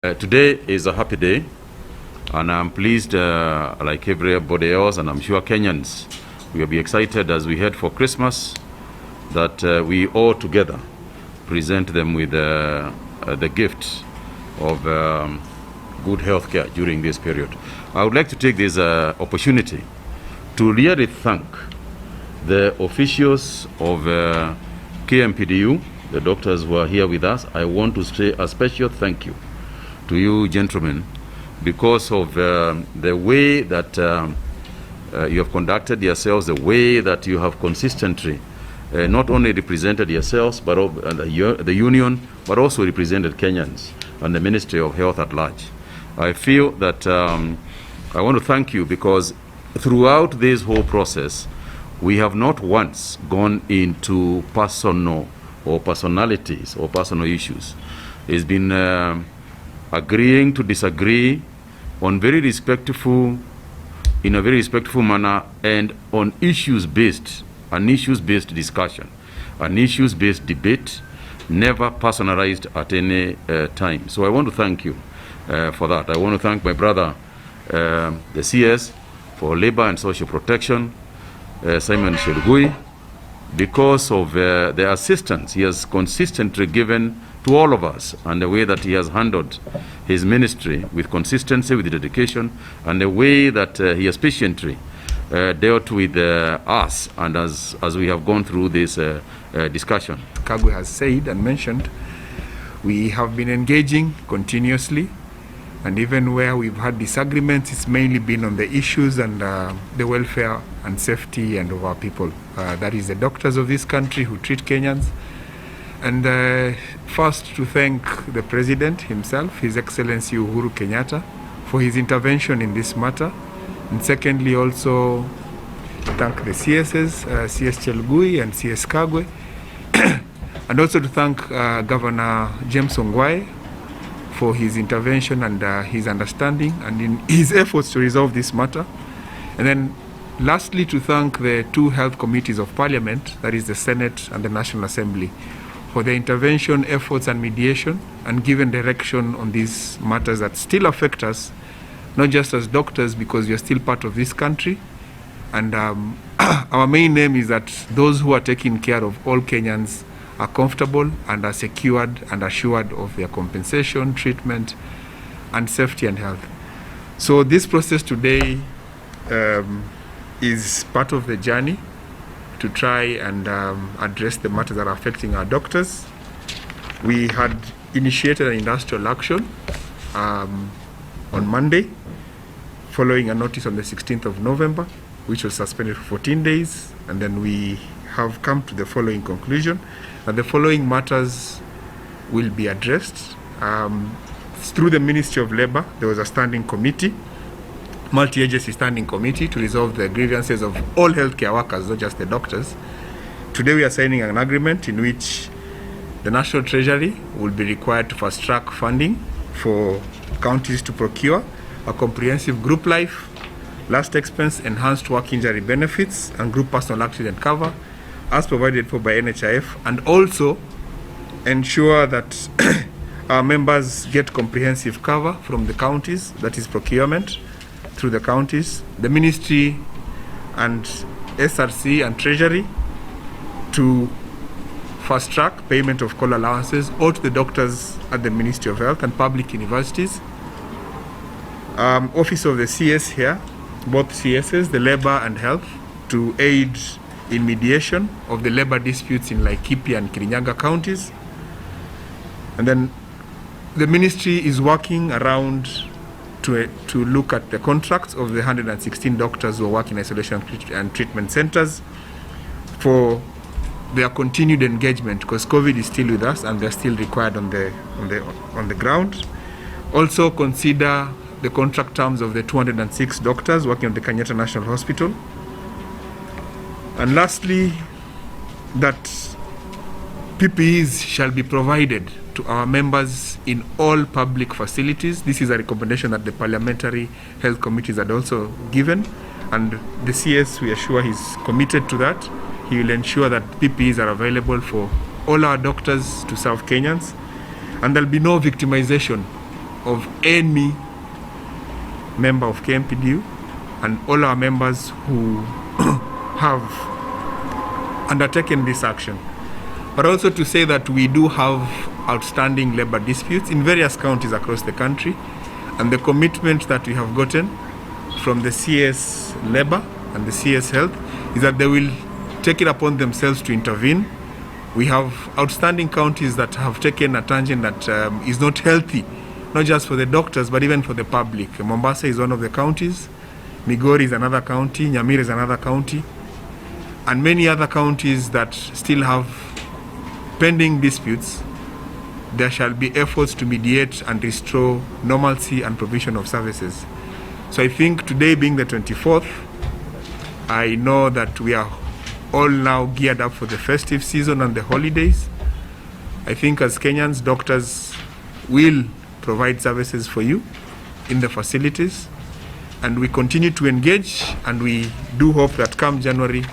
Today is a happy day, and I'm pleased, like everybody else, and I'm sure Kenyans will be excited as we head for Christmas, that we all together present them with the gift of good health care during this period. I would like to take this opportunity to really thank the officials of KMPDU, the doctors who are here with us. I want to say a special thank you to you gentlemen because of the way that you have conducted yourselves, the way that you have consistently not only represented yourselves but the union, but also represented Kenyans and the Ministry of Health at large. I feel that I want to thank you because throughout this whole process we have not once gone into personal or personalities or personal issues. It's been agreeing to disagree on in a very respectful manner, and on issues-based discussion, an issues-based debate, never personalized at any time. So I want to thank you for that. I want to thank my brother, the CS for Labor and Social Protection, Simon Shelgui, because of the assistance he has consistently given to all of us, and the way that he has handled his ministry with consistency, with dedication, and the way that he has patiently dealt with us, and as we have gone through this discussion. Kagwe has said and mentioned, we have been engaging continuously, and even where we've had disagreements, it's mainly been on the issues and the welfare and safety and of our people. That is the doctors of this country who treat Kenyans. And first, to thank the President himself, His Excellency Uhuru Kenyatta, for his intervention in this matter. And secondly, also thank the CSs, CS Chelgui and CS Kagwe. And also to thank Governor James Ongwae for his intervention and his understanding and in his efforts to resolve this matter. And then lastly, to thank the two health committees of Parliament, that is the Senate and the National Assembly, for their intervention, efforts and mediation, and given direction on these matters that still affect us, not just as doctors, because we are still part of this country. And our main aim is that those who are taking care of all Kenyans are comfortable and are secured and assured of their compensation, treatment, and safety and health. So this process today is part of the journey to try and address the matters that are affecting our doctors. We had initiated an industrial action on Monday, following a notice on the 16th of November, which was suspended for 14 days. And then we have come to the following conclusion, that the following matters will be addressed. Through the Ministry of Labor, there was a standing committee, multi-agency standing committee, to resolve the grievances of all healthcare workers, not just the doctors. Today we are signing an agreement in which the National Treasury will be required to fast-track funding for counties to procure a comprehensive group life, last expense, enhanced work injury benefits, and group personal accident cover, as provided for by NHIF, and also ensure that our members get comprehensive cover from the counties, that is procurement, through the counties, the ministry and SRC and Treasury to fast track payment of call allowances or to the doctors at the Ministry of Health and public universities. Office of the CS here, both CSs, the Labor and Health, to aid in mediation of the labor disputes in Laikipia and Kirinyaga counties. And then the ministry is working around to look at the contracts of the 116 doctors who are working in isolation and treatment centers for their continued engagement, because COVID is still with us and they're still required on the ground. Also consider the contract terms of the 206 doctors working at the Kenyatta National Hospital. And lastly, that PPEs shall be provided to our members in all public facilities. This is a recommendation that the parliamentary health committees had also given, and the CS, we are sure he's committed to that. He will ensure that PPEs are available for all our doctors to serve Kenyans, and there'll be no victimization of any member of KMPDU and all our members who have undertaken this action. But also to say that we do have outstanding labor disputes in various counties across the country, and the commitment that we have gotten from the CS Labor and the CS Health is that they will take it upon themselves to intervene. We have outstanding counties that have taken a tangent that is not healthy, not just for the doctors, but even for the public. Mombasa is one of the counties, Migori is another county, Nyamira is another county, and many other counties that still have pending disputes. There shall be efforts to mediate and restore normalcy and provision of services. So I think today being the 24th, I know that we are all now geared up for the festive season and the holidays. I think as Kenyans, doctors will provide services for you in the facilities, and we continue to engage, and we do hope that come January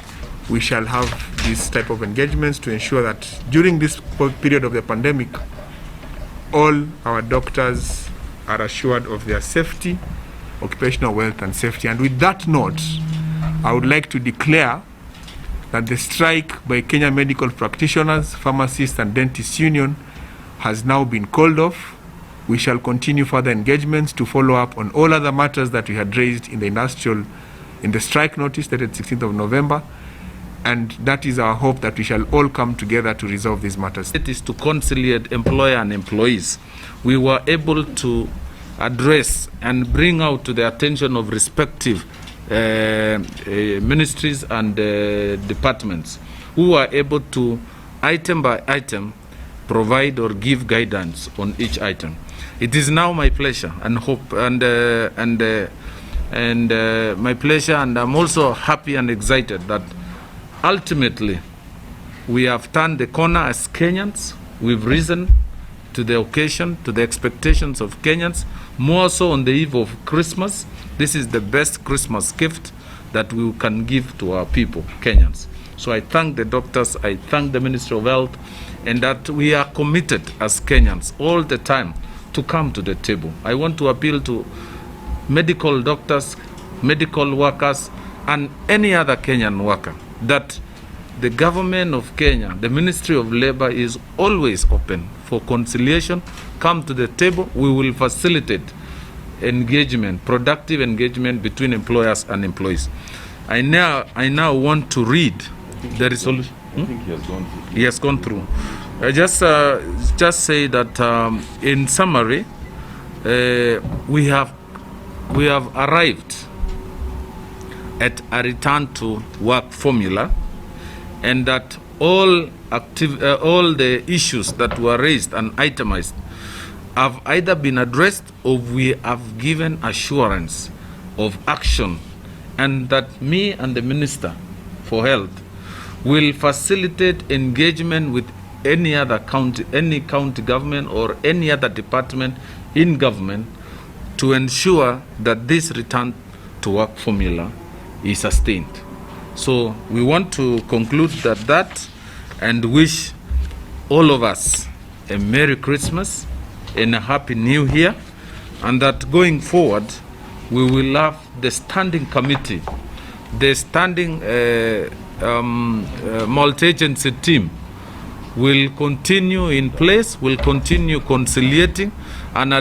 we shall have this type of engagements to ensure that during this period of the pandemic, all our doctors are assured of their safety, occupational wealth and safety. And with that note, I would like to declare that the strike by Kenya Medical Practitioners, Pharmacists and Dentists Union has now been called off. We shall continue further engagements to follow up on all other matters that we had raised in the strike notice dated 16th of November. And that is our hope, that we shall all come together to resolve these matters. It is to conciliate employer and employees. We were able to address and bring out to the attention of respective ministries and departments, who are able to, item by item, provide or give guidance on each item. It is now my pleasure and hope and my pleasure, and I'm also happy and excited that ultimately we have turned the corner as Kenyans. We've risen to the occasion, to the expectations of Kenyans, more so on the eve of Christmas. This is the best Christmas gift that we can give to our people, Kenyans. So I thank the doctors, I thank the Ministry of Health, and that we are committed as Kenyans all the time to come to the table. I want to appeal to medical doctors, medical workers, and any other Kenyan worker that the government of Kenya, the Ministry of Labor, is always open for conciliation. Come to the table. We will facilitate engagement, productive engagement between employers and employees. I now want to read the resolution. I think he has gone through. He has gone through. I just say that in summary, we have arrived at a return to work formula, and that all the issues that were raised and itemized have either been addressed or we have given assurance of action, and that me and the Minister for Health will facilitate engagement with any county government or any other department in government to ensure that this return to work formula is sustained. So we want to conclude that and wish all of us a Merry Christmas and a Happy New Year, and that going forward we will have the standing committee, the standing multi-agency team will continue in place, will continue conciliating and